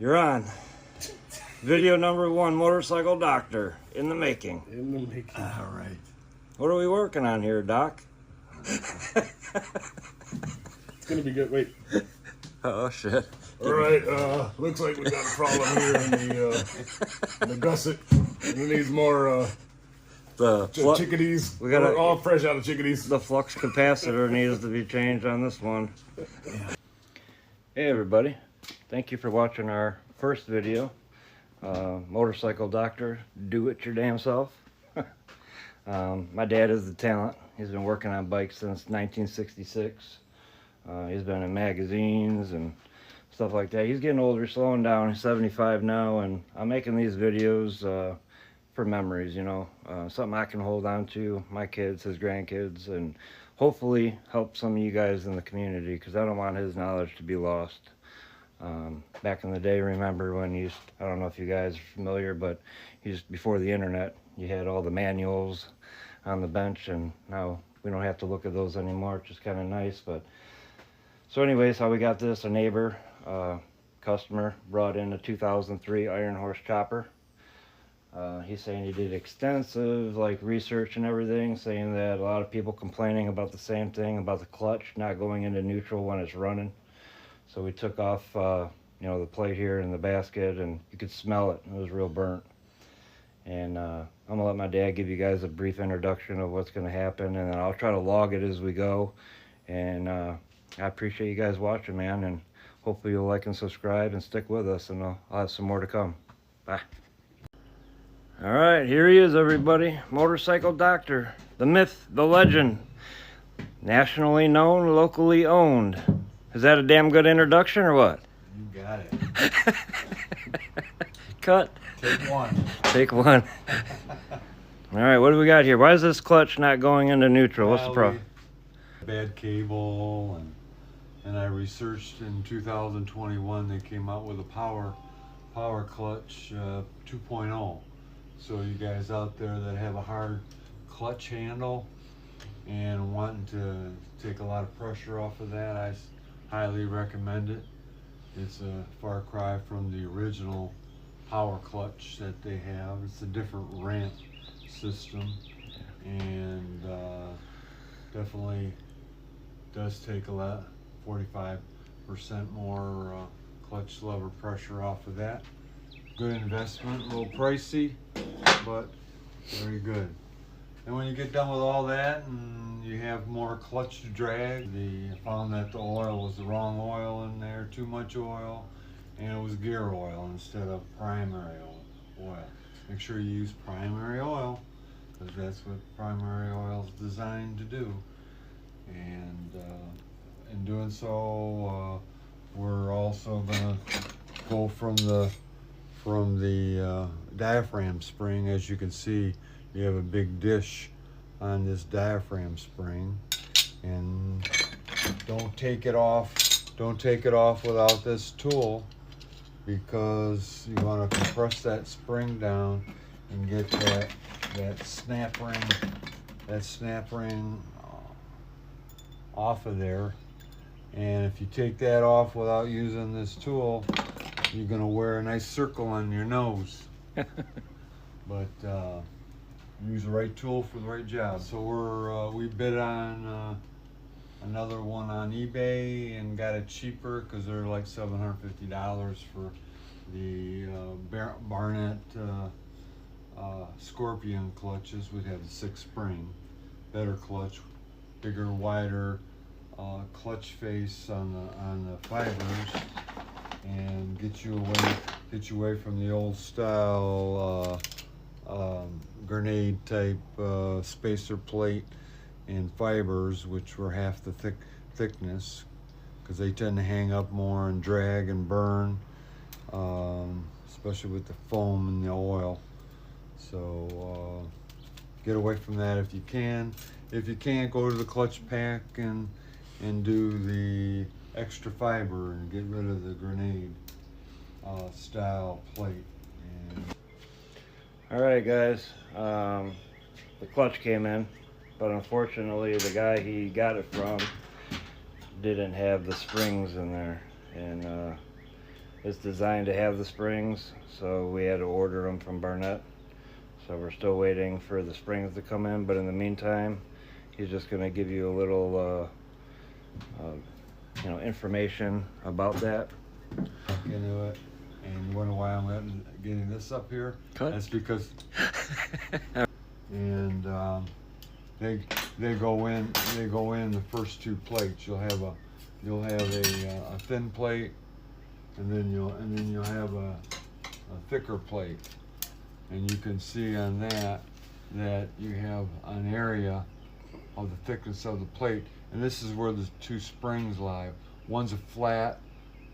You're on. Video number 1, Motorcycle Doctor, in the making. In the making. All right. What are we working on here, Doc? It's gonna be good. Wait. Oh, shit. All right. Looks like we got a problem here in the gusset. It needs more chickadees. We got all fresh out of chickadees. The flux capacitor needs to be changed on this one. Hey, everybody. Thank you for watching our first video. Motorcycle Doctor, do it your damn self. My dad is the talent. He's been working on bikes since 1966. He's been in magazines and stuff like that. He's getting older, slowing down. He's 75 now, and I'm making these videos for memories, you know, something I can hold on to, my kids, his grandkids, and hopefully help some of you guys in the community, because I don't want his knowledge to be lost. Back in the day, remember when you, I don't know if you guys are familiar, but before the internet, you had all the manuals on the bench, and now we don't have to look at those anymore, which is kind of nice. But so anyways, how we got this, a neighbor, customer brought in a 2003 Ironhorse Chopper. He's saying he did extensive research and everything, saying that a lot of people complaining about the same thing, about the clutch not going into neutral when it's running. So we took off, you know, the plate here in the basket, and you could smell it. It was real burnt. And I'm gonna let my dad give you guys a brief introduction of what's gonna happen, and then I'll try to log it as we go. And I appreciate you guys watching, man, and hopefully you'll like and subscribe and stick with us, and I'll have some more to come. Bye. All right, here he is, everybody. Motorcycle Doctor, the myth, the legend, nationally known, locally owned. Is that a damn good introduction or what? You got it. Cut. Take one. Take one. All right, what do we got here? Why is this clutch not going into neutral? What's the problem? Bad cable, and I researched in 2021. They came out with a power clutch 2.0. So you guys out there that have a hard clutch handle and wanting to take a lot of pressure off of that, I highly recommend it. It's a far cry from the original power clutch that they have. It's a different ramp system, and definitely does take a lot, 45% more clutch lever pressure off of that. Good investment, a little pricey, but very good. And when you get done with all that and you have more clutch to drag, I found that the oil was the wrong oil in there, too much oil, and it was gear oil instead of primary oil. Make sure you use primary oil, because that's what primary oil is designed to do. And in doing so, we're also going to go from the diaphragm spring. As you can see, you have a big dish on this diaphragm spring, and don't take it off without this tool, because you want to compress that spring down and get that snap ring off of there. And if you take that off without using this tool, you're gonna wear a nice circle on your nose. But use the right tool for the right job. So we bid on another one on eBay and got it cheaper, because they're like $750 for the Barnett Scorpion clutches. We'd have the 6-spring, better clutch, bigger, wider clutch face on the fibers, and get you away from the old style grenade type spacer plate and fibers, which were half the thickness, because they tend to hang up more and drag and burn, especially with the foam and the oil. So get away from that if you can. If you can't, go to the clutch pack and do the extra fiber and get rid of the grenade style plate. All right, guys, the clutch came in, but unfortunately the guy he got it from didn't have the springs in there, and It's designed to have the springs, so we had to order them from Barnett. So we're still waiting for the springs to come in, but in the meantime, he's just going to give you a little information about that. Into it. And you wonder why I'm getting this up here? Cut. That's because and they go in the first two plates. You'll have a thin plate, and then you'll have a thicker plate. And you can see on that you have an area of the thickness of the plate, and this is where the two springs lie. One's a flat,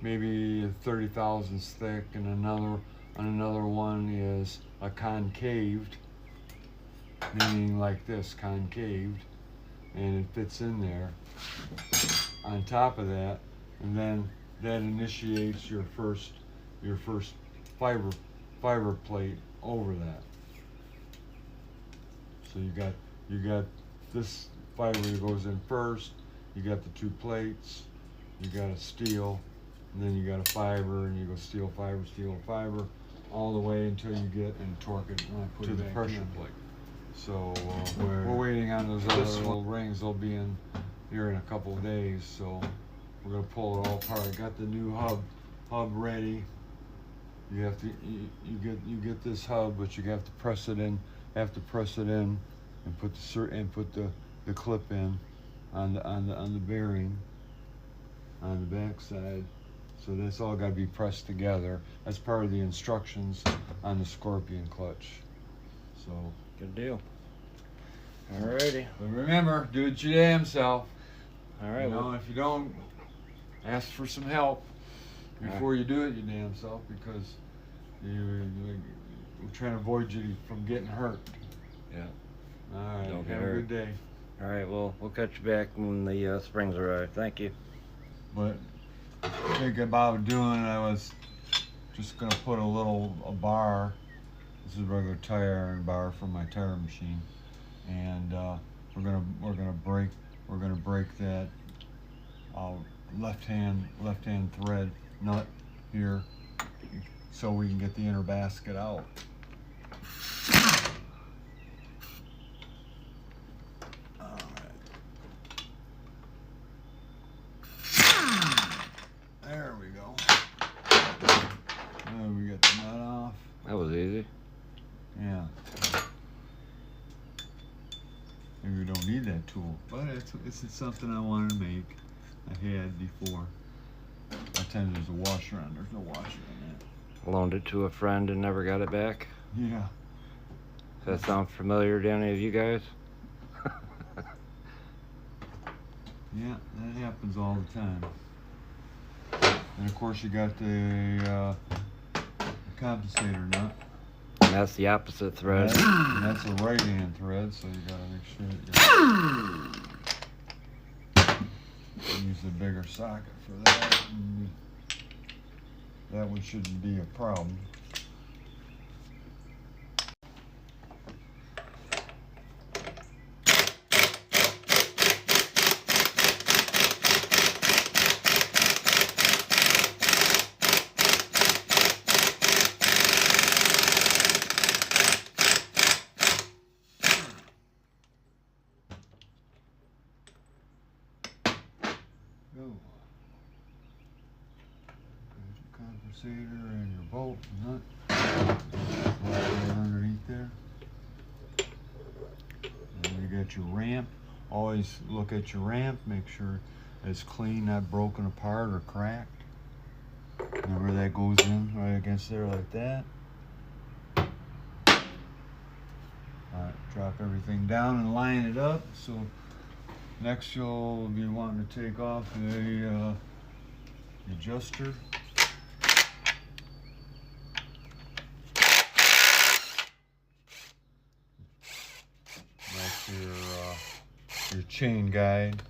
maybe 30 thousandths thick, and another one is a concaved, meaning like this, concaved, and it fits in there on top of that, and then that initiates your first fiber plate over that. So you got this fiber that goes in first, you got the two plates, you got a steel, and then you got a fiber, and you go steel, fiber, all the way until you get and torque it to the pressure plate. So we're waiting on those other little rings. They'll be in here in a couple of days, so we're gonna pull it all apart. I got the new hub ready. You have to you get this hub, but you have to press it in. And put the clip in on the bearing on the back side. So that's all got to be pressed together. That's part of the instructions on the Scorpion clutch. So Good deal. Alrighty. but remember, do it your damn self. All right. You know, if you don't, ask for some help before you do it your damn self, because we're trying to avoid you from getting hurt. Yeah. All right. Don't get Have a hurt. good day. All right. Well, we'll catch you back when the springs arrive. Thank you. But thinking about doing, I was just gonna put a bar. This is a regular tire iron bar from my tire machine, and we're gonna break that left hand thread nut here, so we can get the inner basket out. There we go. There we get the nut off. That was easy. Yeah. Maybe we don't need that tool, but it's something I wanted to make. I had before. I tend there's a washer on. There's no washer on that. Loaned it to a friend and never got it back. Yeah. Does that sound familiar to any of you guys? Yeah, that happens all the time. And of course you got the compensator nut. And that's the opposite thread. And that's a right hand thread, so you gotta make sure you use the bigger socket for that. And that one shouldn't be a problem. Go. There's your compensator and your bolt nut. Right underneath there. And you got your ramp. Always look at your ramp, make sure it's clean, not broken apart or cracked. Remember that goes in right against there like that. Alright, drop everything down and line it up. So next you'll be wanting to take off the adjuster. That's your chain guide.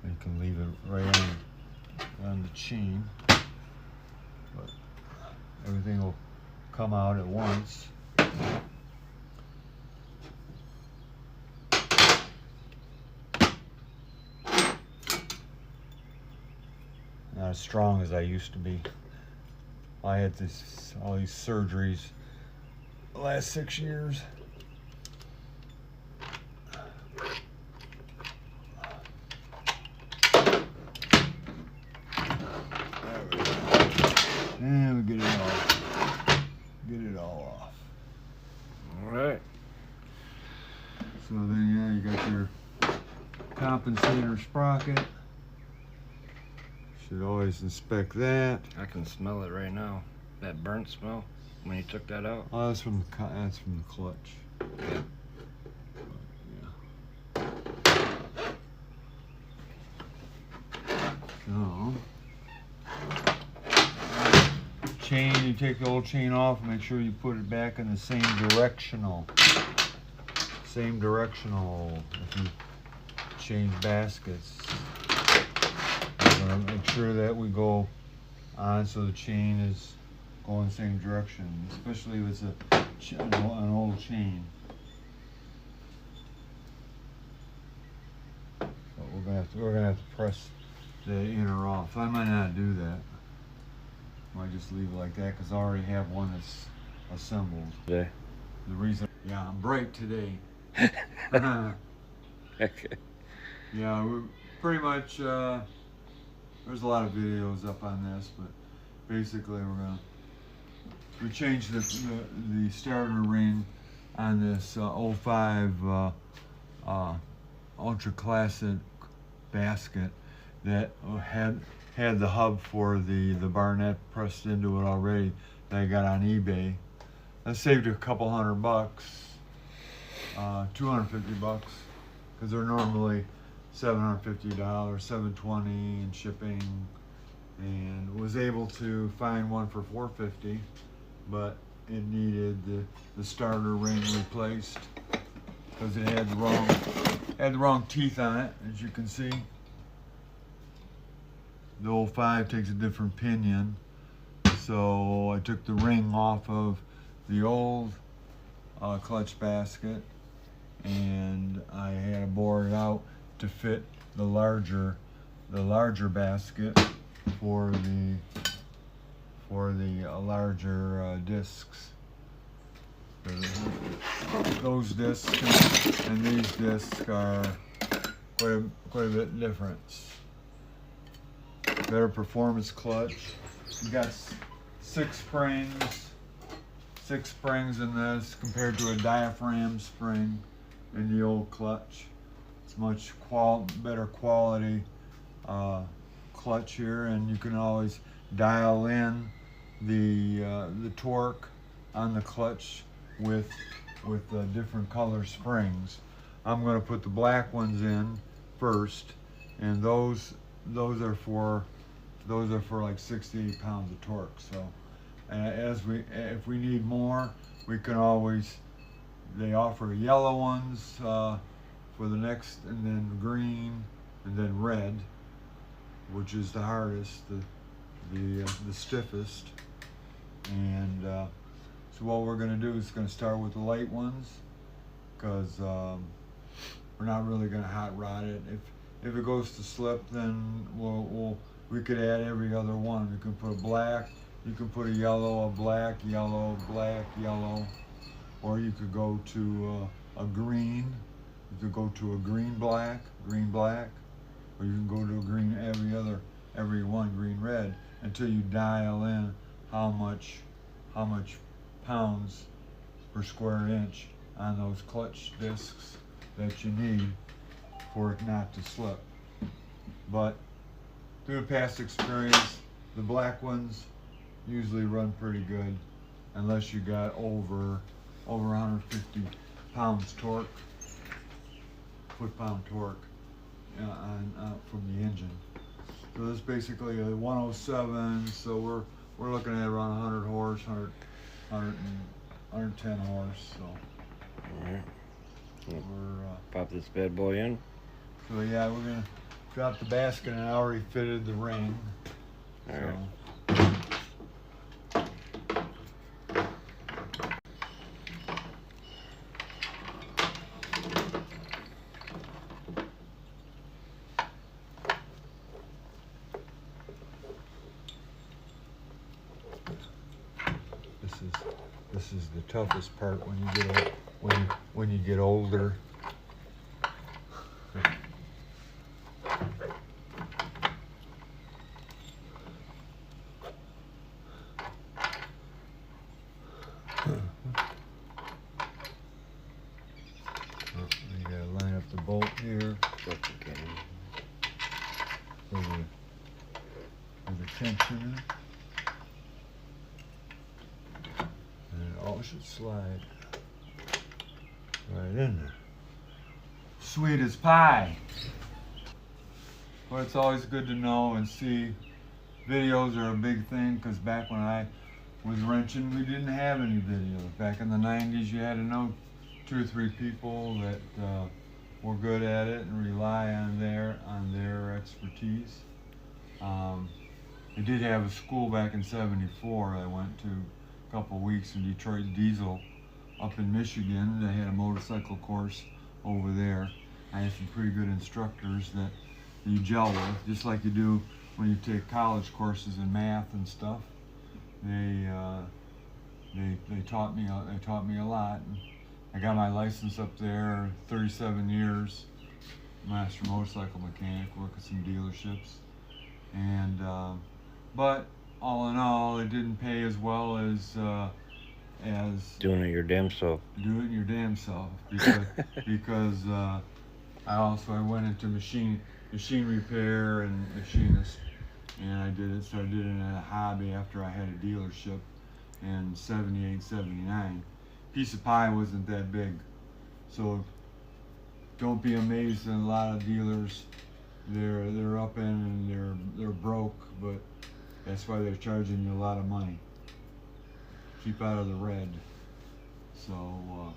You can leave it right on the chain, but everything will come out at once. not as strong as I used to be. I had all these surgeries the last 6 years. And we get it off. Get it all off. All right. So then, yeah, you got your compensator sprocket. Should always inspect that. I can smell it right now. That burnt smell when you took that out. Oh, that's from the clutch. Yeah. So, chain, you take the old chain off, make sure you put it back in the same directional. Same directional if you change baskets. We're gonna make sure that we go on so the chain is going the same direction, especially if it's an old chain. But we're gonna have to press the inner off. I might not do that. Might just leave it like that because I already have one that's assembled. Yeah. The reason, yeah, I'm bright today. Okay. Yeah, we pretty much. There's a lot of videos up on this, but basically we changed the starter ring on this 05 Ultra Classic basket that had the hub for the Barnett pressed into it already that I got on eBay. I saved a couple $100, $250, because they're normally $750, $720 in shipping, and was able to find one for $450, but it needed the starter ring replaced because it had the wrong teeth on it, as you can see. The 05 takes a different pinion, so I took the ring off of the old clutch basket, and I had to bore it out to fit the larger basket for the larger discs. Those discs and these discs are quite a bit different. Better performance clutch. You got six springs in this compared to a diaphragm spring in the old clutch. It's much better quality clutch here, and you can always dial in the torque on the clutch with different color springs. I'm going to put the black ones in first, and those are for like 68 pounds of torque. So if we need more, we can always, they offer yellow ones for the next, and then green, and then red, which is the hardest, the stiffest. And so what we're going to do is going to start with the light ones, because we're not really going to hot rod it. If it goes to slip, then we could add every other one. We can put a black, you can put a yellow, a black, yellow, black, yellow, or you could go to a green. You could go to a green black, or you can go to a green every one, green red, until you dial in how much pounds per square inch on those clutch discs that you need for it not to slip. But through past experience, the black ones usually run pretty good, unless you got over 150 pounds torque, foot-pound torque from the engine. So this is basically a 107. So we're looking at around 100 horse, 110 horse. So All right. we're Pop this bad boy in. so yeah, we're gonna drop the basket, and I already fitted the ring. All right. This is the toughest part when you get when you get older. You gotta line up the bolt here for the tensioner. And it all should slide right in there. Sweet as pie. But it's always good to know and see. Videos are a big thing, because back when I was wrenching, we didn't have any videos. Back in the 90s, you had to know 2 or 3 people that were good at it and rely on their expertise. I did have a school back in '74 I went to a couple of weeks in Detroit Diesel up in Michigan. They had a motorcycle course over there. I had some pretty good instructors that you gel with, just like you do when you take college courses in math and stuff. They taught me a lot. And I got my license up there, 37 years, master motorcycle mechanic, work at some dealerships. And but all in all, it didn't pay as well as doing it your damn self. Do it your damn self, because I went into machine repair and machinist, and I did it as a hobby after I had a dealership in '78, '79. Piece of pie wasn't that big, so don't be amazed at a lot of dealers. They're up in and they're broke, but that's why they're charging you a lot of money. Keep out of the red. So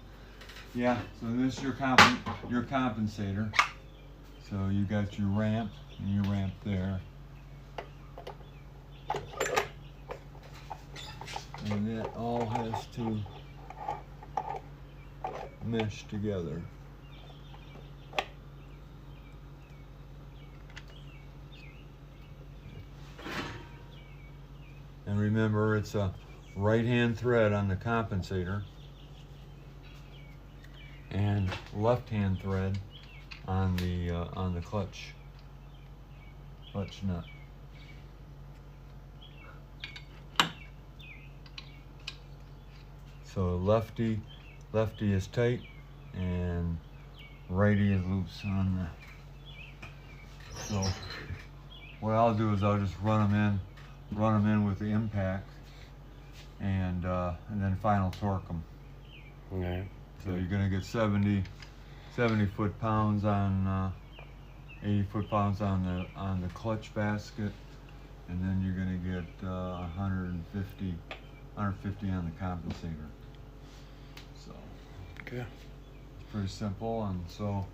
yeah, so this is your compensator. So you got your ramp and your ramp there, and that all has to mesh together. And remember, it's a right-hand thread on the compensator and left-hand thread on the clutch nut. So lefty is tight and righty is loose on the. So what I'll do is I'll just run them in with the impact, and then final torque them. Okay. So you're gonna get 70 foot-pounds on 80 foot-pounds on the clutch basket, and then you're gonna get 150 on the compensator. So okay, it's pretty simple. And so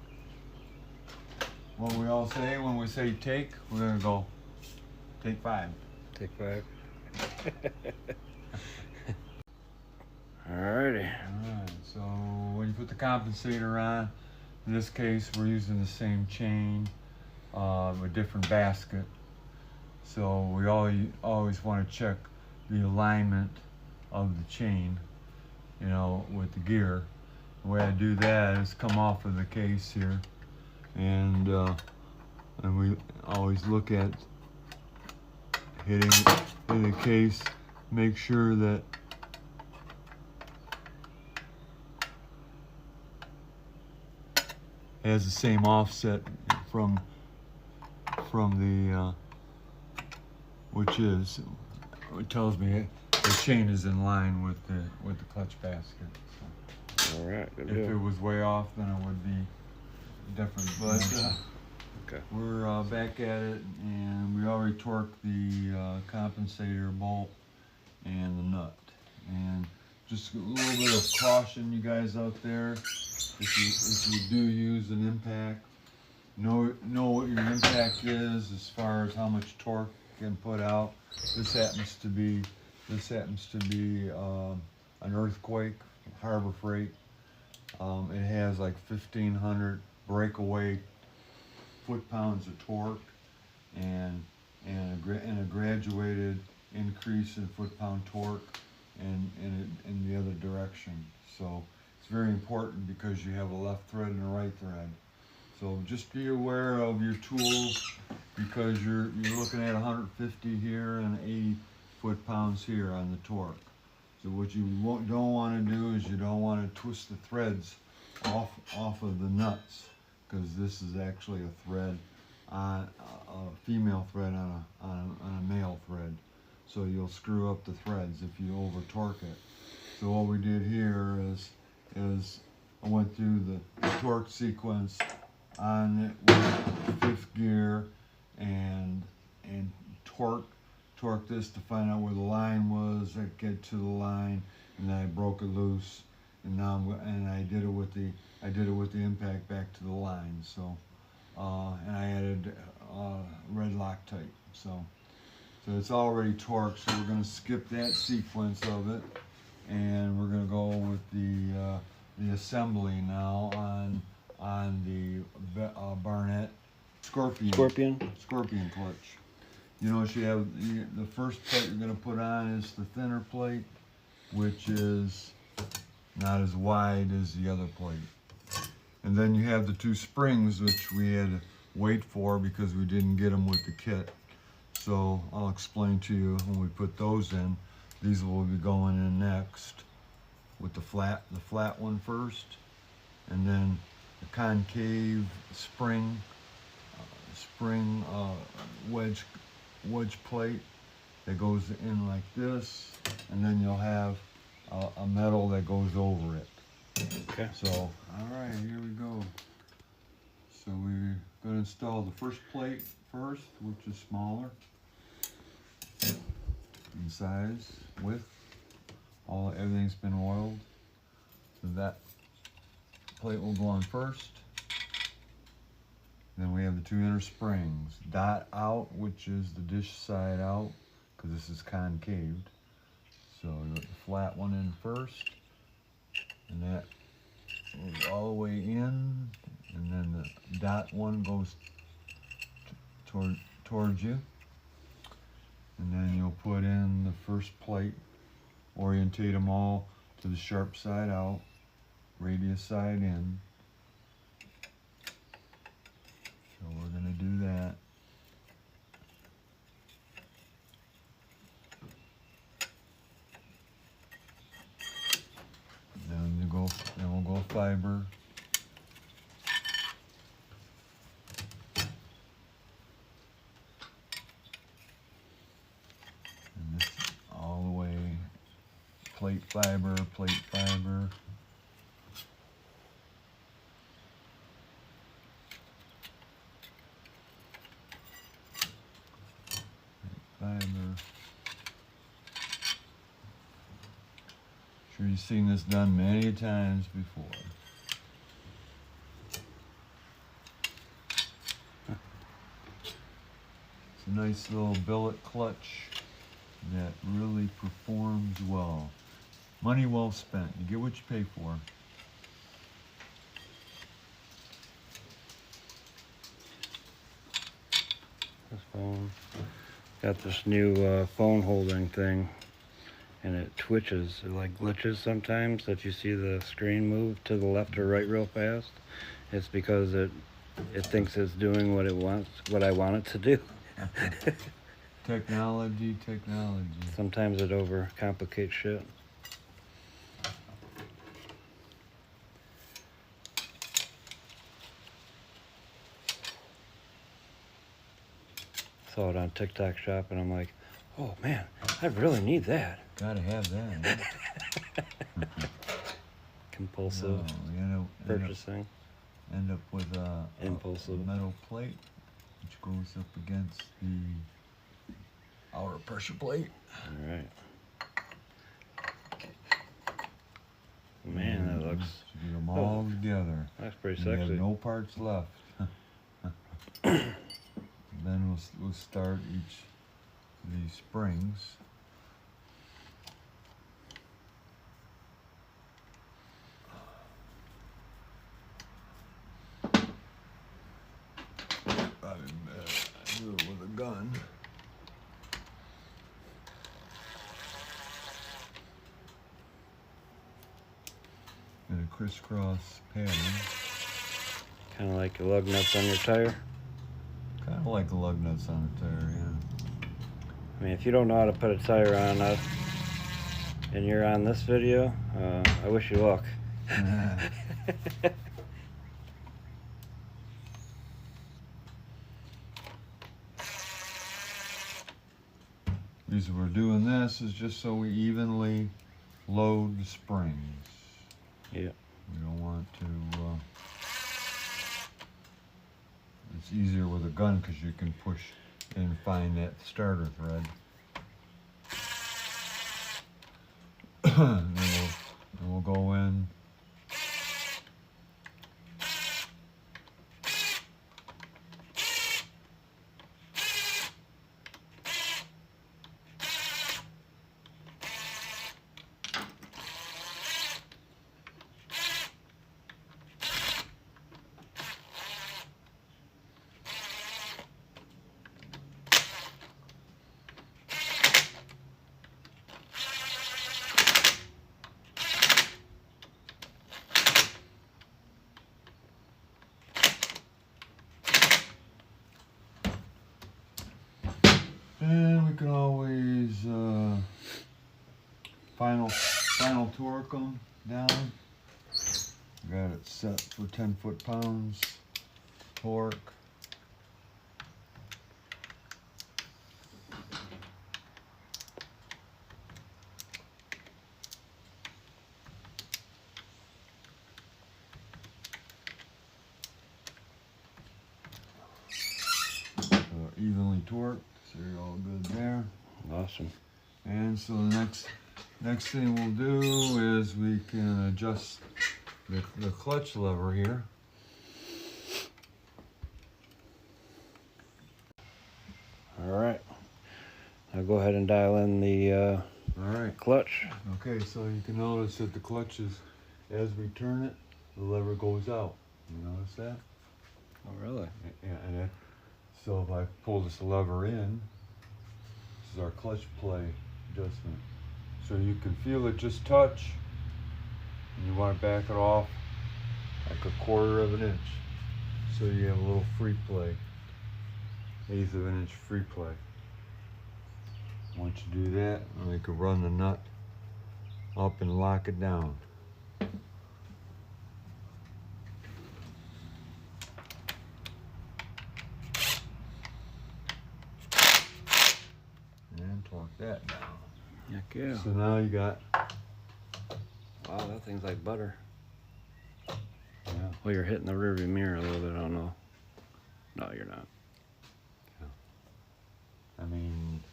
what we all say when we say take, we're gonna go take 5. take 5. Alrighty. Alright, so when you put the compensator on, in this case we're using the same chain, a different basket. So we always want to check the alignment of the chain, you know, with the gear. The way I do that is come off of the case here, and we always look at hitting the case, make sure that it has the same offset from the it tells me the chain is in line with the clutch basket. So All right, good if deal. it was way off, then it would be different. But Okay. we're back at it, and we already torqued the compensator bolt and the nut. And just a little bit of caution, you guys out there, if you do use an impact, know what your impact is as far as how much torque you can put out. This happens to be an Earthquake, Harbor Freight. It has like 1,500 breakaway foot-pounds of torque, and a graduated increase in foot-pound torque, in the other direction. So it's very important because you have a left thread and a right thread. So just be aware of your tools because you're looking at 150 here and 80 foot-pounds here on the torque. So what you don't want to do is you don't want to twist the threads off of the nuts, because this is actually a thread on a female thread on a male thread. So you'll screw up the threads if you over torque it. So what we did here is I went through the torque sequence on it with 5th gear and torque this to find out where the line was. I get to the line and then I broke it loose, and now I did it with the impact back to the line. So and I added red Loctite. So it's already torqued. So we're going to skip that sequence of it, and we're going to go with the assembly now on the Barnett Scorpion clutch. You notice you have the first plate you're going to put on is the thinner plate, which is not as wide as the other plate. And then you have the 2 springs, which we had to wait for because we didn't get them with the kit. So I'll explain to you when we put those in. These will be going in next with the flat one first, and then the concave spring wedge plate that goes in like this, and then you'll have a metal that goes over it. Okay. So, all right, here we go. So we're going to install the first plate first, which is smaller in size, width. Everything's been oiled. So that plate will go on first. Then we have the 2 inner springs. Dot out, which is the dish side out, because this is concaved. So you put the flat one in first, and that goes all the way in, and then the dot one goes towards you. And then you'll put in the first plate, orientate them all to the sharp side out, radius side in. So we're going to do that. Then we'll go fiber. And this all the way, plate fiber, plate fiber. Fiber. Sure, you've seen this done many times before. It's a nice little billet clutch that really performs well. Money well spent. You get what you pay for. This phone got this new phone holding thing, and it twitches. It like glitches sometimes that you see the screen move to the left or right real fast. It's because it thinks it's doing what I want it to do. Technology. Sometimes it overcomplicates shit. Saw it on TikTok Shop, and I'm like, oh man, I really need that. Gotta have that. Compulsive purchasing. End up with a Impulsive. metal plate, which goes up against the outer pressure plate. All right. Man, that looks. So get them all together. That's pretty You have sexy. no parts left. Then we'll start each of these springs. I do it with a gun. crisscross pattern. Kind of like your lug nuts on your tire. Kind of like the lug nuts on a tire, yeah. I mean, if you don't know how to put a tire on and you're on this video, I wish you luck. The reason we're doing this is just so we evenly load the springs. Yeah. We don't want to, it's easier with a gun because you can push and find that starter thread. And then we'll go in. And we can always final torque them down. Got it set for 10 foot-pounds torque. Evenly torqued, so you're all good there. Awesome. And so the next thing we'll do is we can adjust the clutch lever here. All right. I'll go ahead and dial in the All right. clutch. Okay, so you can notice that the clutch is, as we turn it, the lever goes out. You notice that? Oh, really? Yeah, and so if I pull this lever in, this is our clutch play adjustment. So you can feel it just touch, and you want to back it off like a 1/4 of an inch. So you have a little free play, 1/8 of an inch free play. Once you do that, then we can run the nut up and lock it down. And torque that down. Heck yeah. So now you got, Wow, that thing's like butter. yeah. Well, you're hitting the rearview mirror a little bit, I don't know. No, you're not. I mean,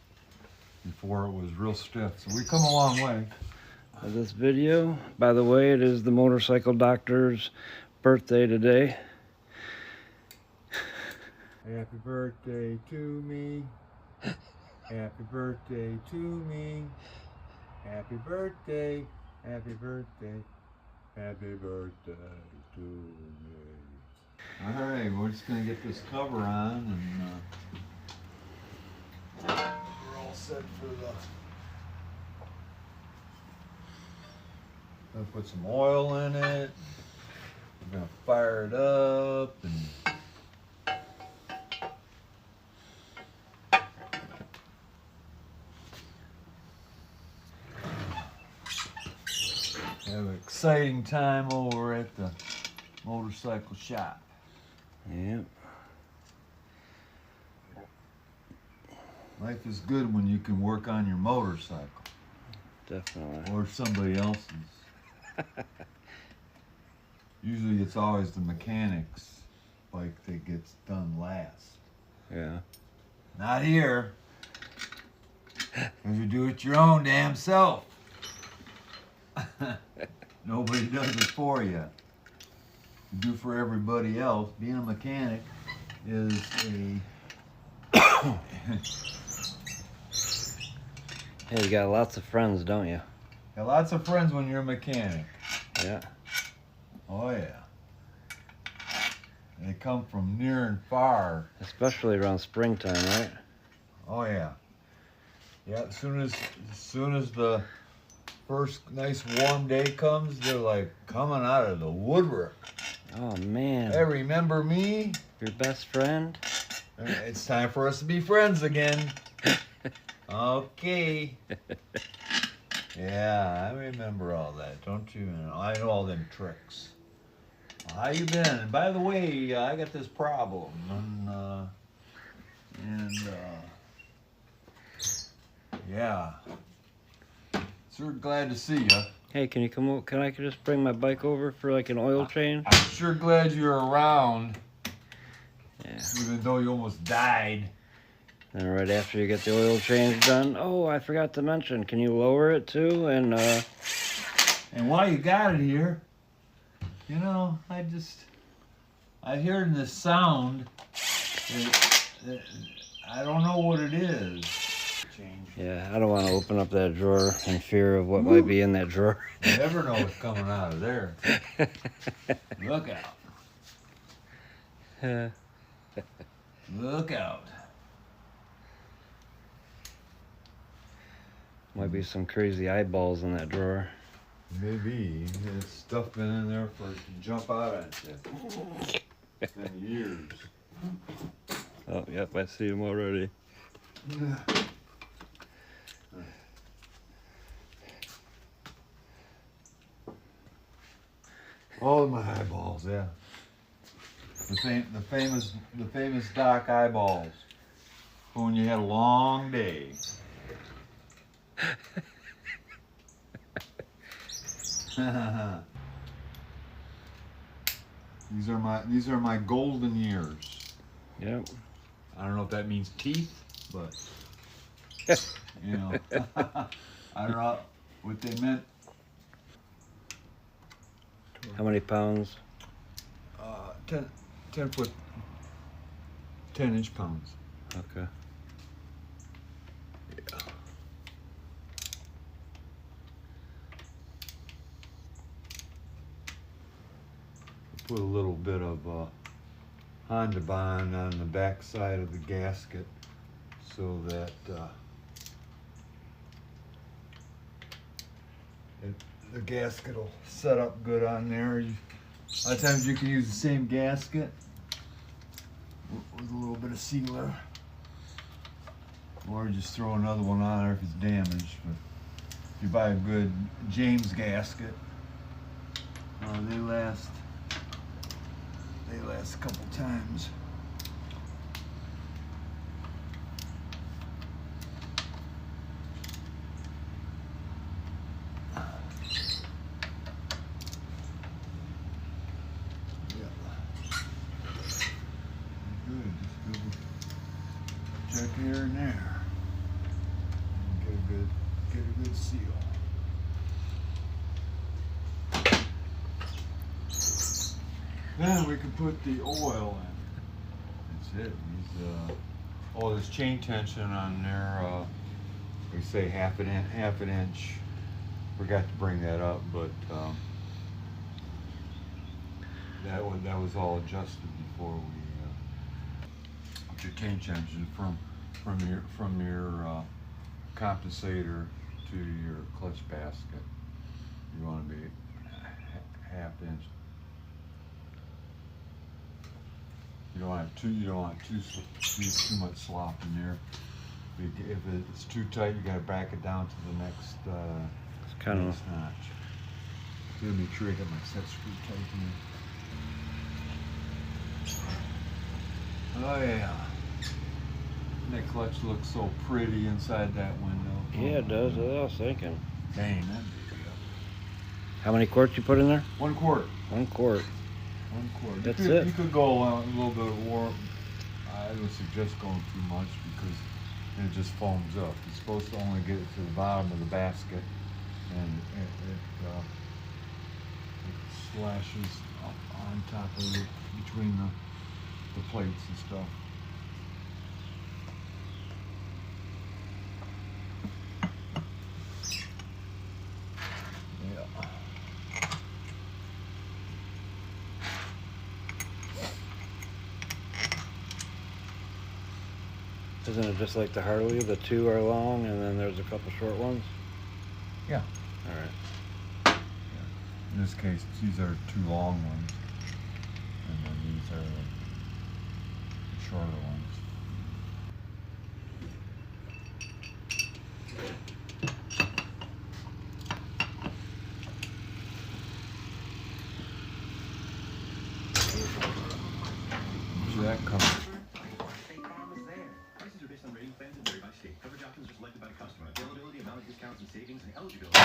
before it was real stiff, so we come a long way. This video, by the way, it is the motorcycle doctor's birthday today. Happy birthday to me. Happy birthday to me. Happy birthday. Happy birthday. Happy birthday to me. All right, we're just gonna get this cover on, and we're all set for the. Gonna put some oil in it. We're gonna fire it up and. Have an exciting time over at the motorcycle shop. Yep. Life is good when you can work on your motorcycle Definitely. or somebody else's. Usually it's always the mechanic's bike that gets done last. Yeah. Not here. Because you do it your own damn self. Nobody does it for you. You do for everybody else. Being a mechanic is a... Hey, you got lots of friends, don't you? Got lots of friends when you're a mechanic. Yeah. Oh yeah. They come from near and far. Especially around springtime, right? Oh yeah. Yeah, as soon as the first nice warm day comes, they're like coming out of the woodwork. Oh man. Hey, remember me? Your best friend? It's time for us to be friends again. Okay. Yeah, I remember all that, don't you? I know all them tricks. How you been? And by the way, I got this problem, and yeah. Sure glad to see you. Hey, can you come over? Can I just bring my bike over for like an oil change? I'm sure glad you're around. Yeah. Even though you almost died. And right after you get the oil change done, oh, I forgot to mention, can you lower it too? And while you got it here, you know, I heard this sound. I don't know what it is. yeah, I don't want to open up that drawer in fear of what might be in that drawer. You never know what's coming out of there. Look out. Look out. Might be some crazy eyeballs in that drawer. Maybe. There's stuff been in there for it to jump out at you. It's been years. Oh, yep, I see them already. All of my eyeballs, yeah. The famous Doc eyeballs. When you had a long day. These are my golden years. Yep. I don't know if that means teeth, but you know, I don't know what they meant. How many pounds? 10 foot, 10-inch pounds. Okay. Yeah. Put a little bit of Honda bond on the back side of the gasket so that the gasket will set up good on there. A lot of times you can use the same gasket with a little bit of sealer, or just throw another one on there if it's damaged. But if you buy a good James gasket, they last a couple times. Check here and there. Get a good seal. Then we can put the oil in. That's it. There's chain tension on there. We say half an inch. Forgot to bring that up, but that was all adjusted before we. Your chain tension from your compensator to your clutch basket. You want to be half inch. You don't want too much slop in there. If it's too tight, you gotta back it down to the next notch. Let me make sure I got my set screw tight here. Oh yeah. That clutch looks so pretty inside that window. Yeah, it does. That's what I was thinking. Dang, that baby up. How many quarts you put in there? 1 quart. 1 quart. 1 quart. That's it. You could go a little bit warm. I would suggest going too much because it just foams up. You're supposed to only get it to the bottom of the basket, and it slashes up on top of it between the plates and stuff. Isn't it just like the Harley? The 2 are long and then there's a couple short ones? Yeah. Alright. In this case, these are 2 long ones, and then these are the shorter ones. So that covers. Prices are based on rating plans and vary by state. Coverage options are selected by the customer. Availability, amount of discounts and savings, and eligibility.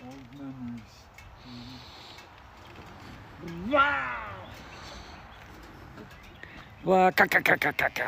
Old memories. Wow, ka ka ka ka ka ka.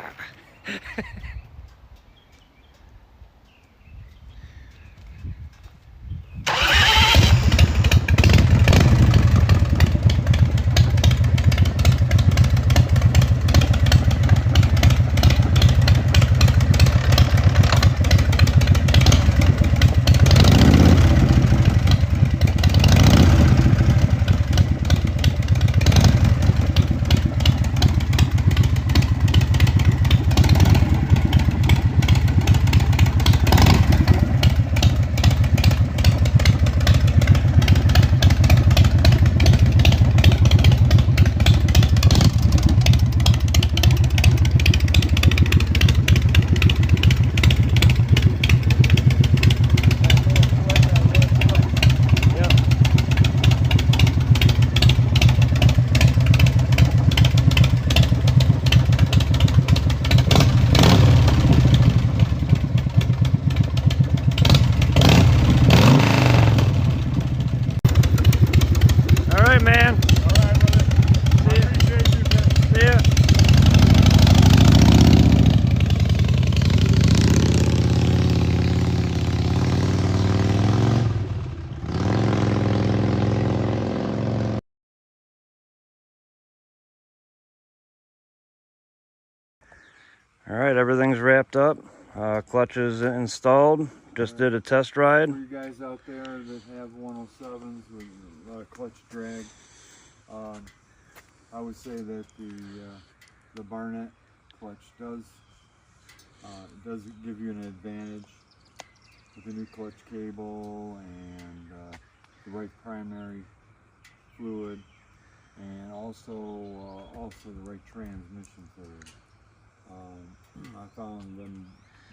All right, man. All right, brother. I appreciate you, man. See ya. All right, everything's wrapped up. Clutch is installed. Just did a test ride. For you guys out there that have 107s with a lot of clutch drag, I would say that the Barnett clutch does give you an advantage with the new clutch cable and the right primary fluid, and also the right transmission fluid. I found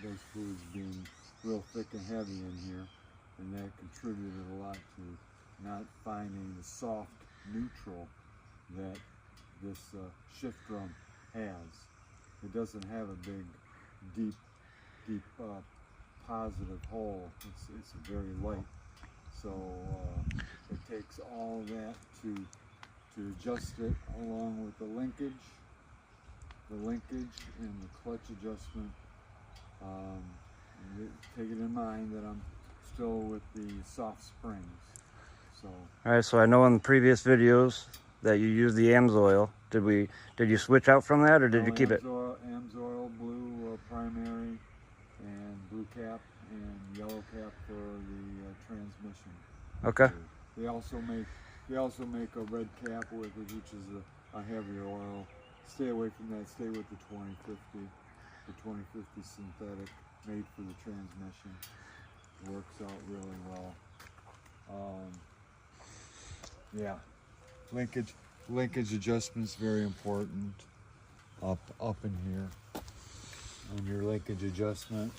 those fluids being real thick and heavy in here, and that contributed a lot to not finding the soft neutral that this shift drum has. It doesn't have a big, deep positive hole. It's very light, so it takes all that to adjust it, along with the linkage and the clutch adjustment. Take it in mind that I'm still with the soft springs. So. All right, so I know in the previous videos that you use the AMSOIL. Did you switch out from that, or did you keep it? AMSOIL blue primary, and blue cap and yellow cap for the transmission. Okay. They also make a red cap with it, which is a heavier oil. Stay away from that. Stay with the 2050 synthetic, made for the transmission. works out really well. Yeah, linkage adjustment's very important. Up in here on your linkage adjustment.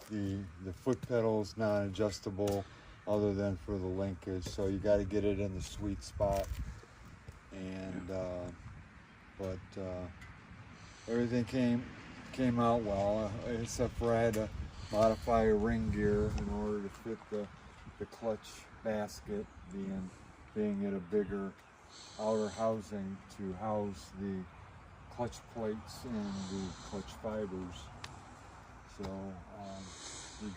The foot pedal is not adjustable other than for the linkage, so you got to get it in the sweet spot. And everything came out well, except for I had to modify a ring gear in order to fit the clutch basket, being at a bigger outer housing to house the clutch plates and the clutch fibers. So we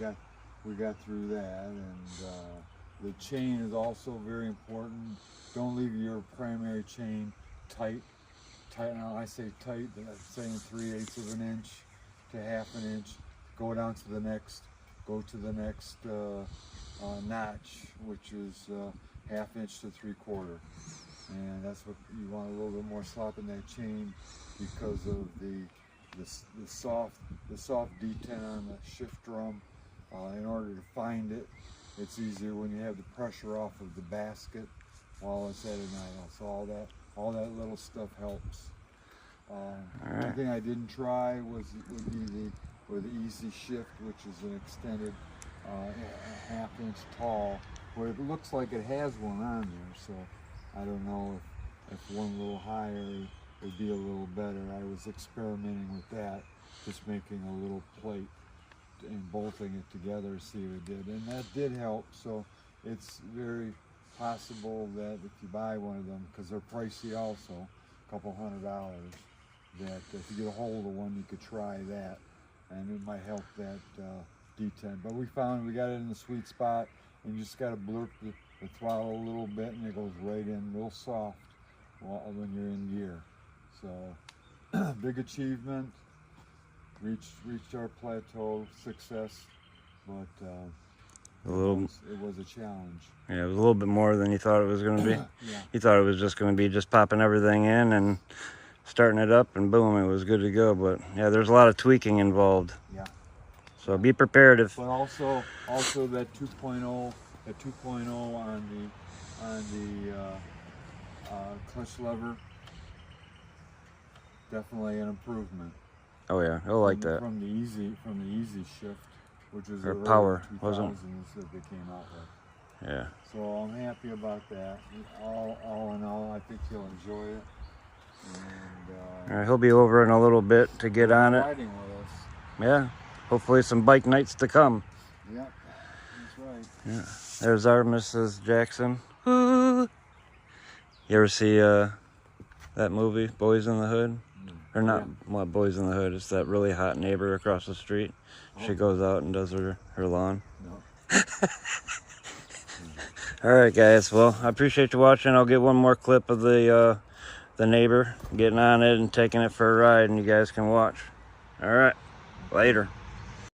got through that, and the chain is also very important. Don't leave your primary chain tight. Now I say tight, I'm saying 3/8 of an inch to 1/2 an inch. Go down to the next. Go to the next notch, which is 1/2 inch to 3/4. And that's what you want, a little bit more slop in that chain, because of the soft detent on the shift drum. In order to find it, it's easier when you have the pressure off of the basket while it's at an idle. So all that little stuff helps. One thing I didn't try would be the easy shift, which is an extended 1/2 inch tall, where it looks like it has one on there. So I don't know if one a little higher would be a little better. I was experimenting with that, just making a little plate and bolting it together to see what it did, and that did help. So it's very possible that if you buy one of them, because they're pricey also, a couple $100, that if you get a hold of one, you could try that, and it might help that detent. But we found we got it in the sweet spot, and you just got to blurp the throttle a little bit, and it goes right in real soft when you're in gear. So big achievement. Reached our plateau, success, but it was a challenge. Yeah, it was a little bit more than you thought it was going to be. Yeah. You thought it was just going to be just popping everything in and starting it up, and boom, it was good to go. But yeah, there's a lot of tweaking involved. Yeah. So be prepared if. But also that 2.0, on the clutch lever, definitely an improvement. Oh yeah, I like that. From the easy shift, which is Or the power, early 2000s wasn't that they came out with. Yeah. So I'm happy about that. All in all, I think he'll enjoy it. And All right, he'll be over in a little bit to get on it. riding with us. Yeah. Hopefully some bike nights to come. Yep, that's right. Yeah. There's our Mrs. Jackson. Ooh. You ever see that movie, Boys in the Hood? Or not, what, Boys in the Hood? It's that really hot neighbor across the street. She goes out and does her lawn. No. All right, guys. Well, I appreciate you watching. I'll get one more clip of the neighbor getting on it and taking it for a ride, and you guys can watch. All right. Later.